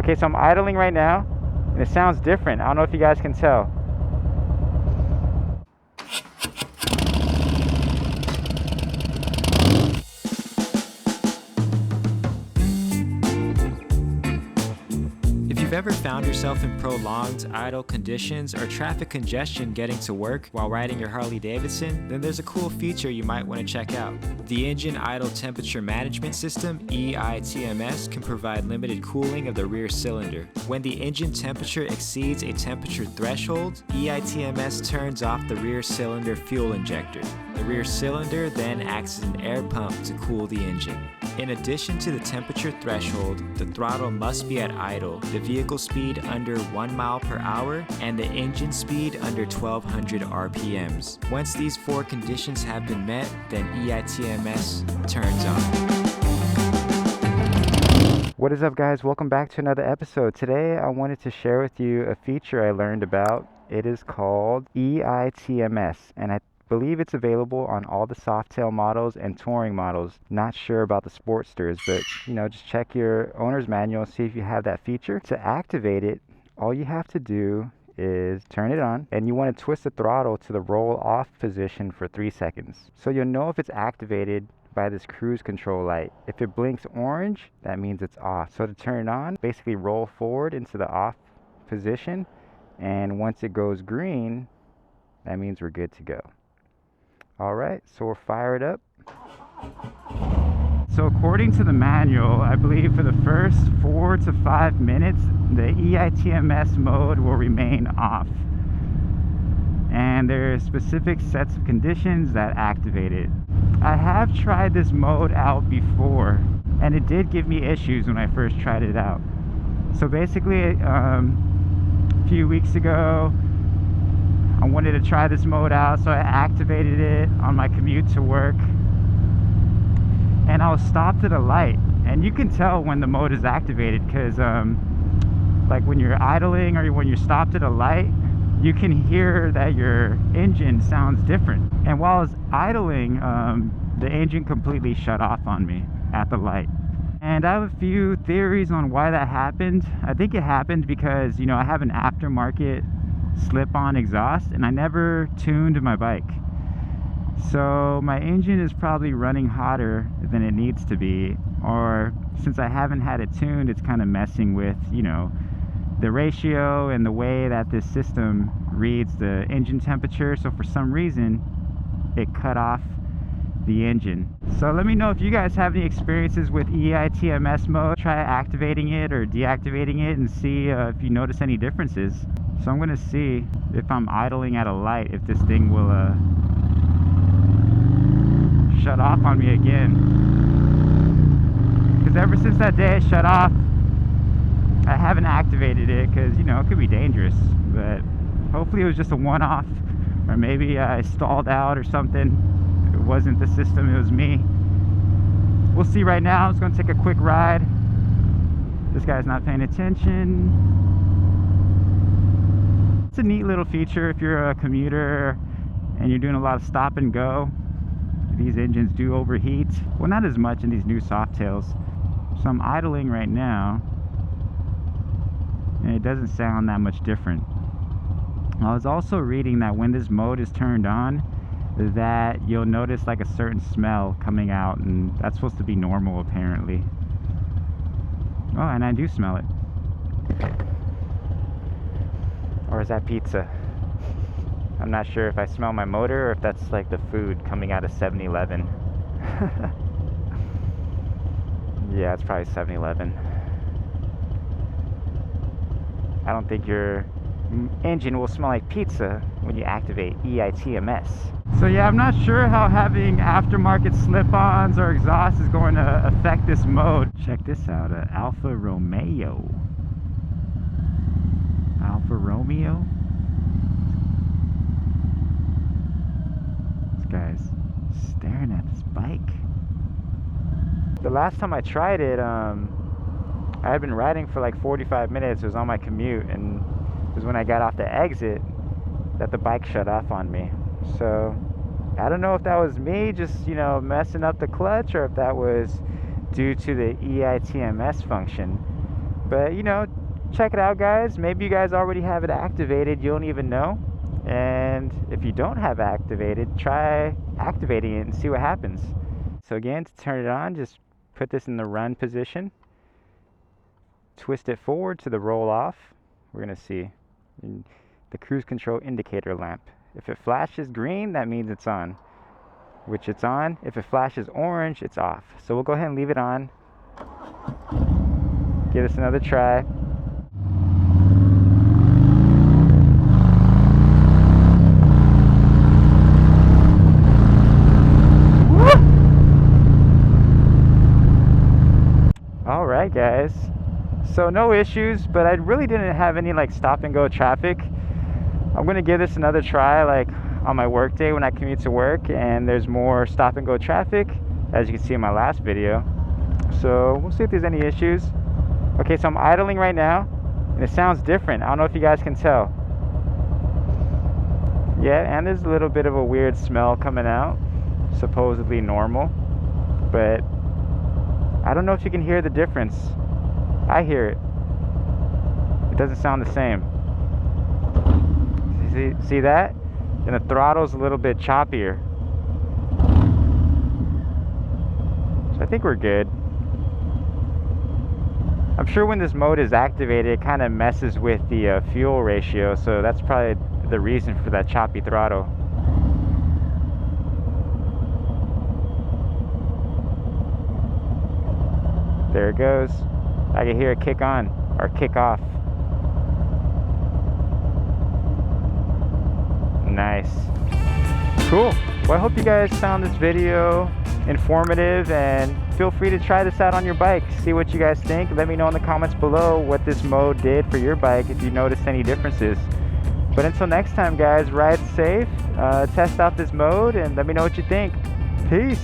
Okay, so I'm idling right now, and it sounds different. I don't know if you guys can tell. If you've ever found yourself in prolonged idle conditions or traffic congestion getting to work while riding your Harley-Davidson, then there's a cool feature you might want to check out. The Engine Idle Temperature Management System, EITMS, can provide limited cooling of the rear cylinder. When the engine temperature exceeds a temperature threshold, EITMS turns off the rear cylinder fuel injector. The rear cylinder then acts as an air pump to cool the engine. In addition to the temperature threshold, the throttle must be at idle, the vehicle speed under 1 mile per hour, and the engine speed under 1200 RPMs. Once these 4 conditions have been met, then EITMS turns on. What is up, guys? Welcome back to another episode. Today I wanted to share with you a feature I learned about. It is called EITMS, and I believe it's available on all the Softail models and touring models. Not sure about the Sportsters, but just check your owner's manual and see if you have that feature. To activate it, all you have to do is turn it on, and you want to twist the throttle to the roll off position for 3 seconds. So you'll know if it's activated by this cruise control light. If it blinks orange, that means it's off. So to turn it on, basically roll forward into the off position, and once it goes green, that means we're good to go. Alright, so we'll fire it up. So according to the manual, I believe for the first 4 to 5 minutes, the EITMS mode will remain off. And there are specific sets of conditions that activate it. I have tried this mode out before, and it did give me issues when I first tried it out. So basically, a few weeks ago, I wanted to try this mode out, so I activated it on my commute to work, and I was stopped at a light, and you can tell when the mode is activated because like when you're idling or when you're stopped at a light, you can hear that your engine sounds different. And while I was idling, the engine completely shut off on me at the light. And I have a few theories on why that happened. I think it happened because I have an aftermarket slip-on exhaust, and I never tuned my bike, so my engine is probably running hotter than it needs to be, or since I haven't had it tuned, it's kind of messing with the ratio and the way that this system reads the engine temperature. So for some reason it cut off the engine. So let me know if you guys have any experiences with EITMS mode. Try activating it or deactivating it and see if you notice any differences. So I'm gonna see if I'm idling at a light, if this thing will shut off on me again. Because ever since that day it shut off, I haven't activated it because it could be dangerous. But hopefully it was just a one-off, or maybe I stalled out or something. It wasn't the system, it was me. We'll see right now. It's gonna take a quick ride. This guy's not paying attention. It's a neat little feature if you're a commuter and you're doing a lot of stop and go. These engines do overheat. Well, not as much in these new Softails. So I'm idling right now, and it doesn't sound that much different. I was also reading that when this mode is turned on, that you'll notice like a certain smell coming out, and that's supposed to be normal apparently. Oh, and I do smell it. Or is that pizza? I'm not sure if I smell my motor or if that's like the food coming out of 7-Eleven. Yeah, it's probably 7-Eleven. I don't think your engine will smell like pizza when you activate EITMS. So yeah, I'm not sure how having aftermarket slip-ons or exhaust is going to affect this mode. Check this out, Alfa Romeo. Alfa Romeo? This guy's staring at this bike. The last time I tried it, I had been riding for like 45 minutes. It was on my commute, and it was when I got off the exit that the bike shut off on me. So I don't know if that was me just messing up the clutch, or if that was due to the EITMS function. But you know, check it out, guys. Maybe you guys already have it activated, you don't even know. And if you don't have it activated, try activating it and see what happens. So again, to turn it on, just put this in the run position, twist it forward to the roll off. We're gonna see the cruise control indicator lamp. If it flashes green, that means it's on, which it's on. If it flashes orange, it's off. So we'll go ahead and leave it on. Give this another try. Alright guys, so no issues, but I really didn't have any like stop and go traffic. I'm gonna give this another try like on my work day when I commute to work and there's more stop and go traffic, as you can see in my last video. So we'll see if there's any issues. Okay, so I'm idling right now and it sounds different. I don't know if you guys can tell. Yeah, and there's a little bit of a weird smell coming out, supposedly normal, but I don't know if you can hear the difference. I hear it. It doesn't sound the same. See that? And the throttle's a little bit choppier. So I think we're good. I'm sure when this mode is activated, it kind of messes with the fuel ratio, so that's probably the reason for that choppy throttle. There it goes. I can hear it kick on or kick off. Nice. Cool. Well, I hope you guys found this video informative, and feel free to try this out on your bike. See what you guys think. Let me know in the comments below what this mode did for your bike, if you noticed any differences. But until next time, guys, ride safe, test out this mode, and let me know what you think. Peace.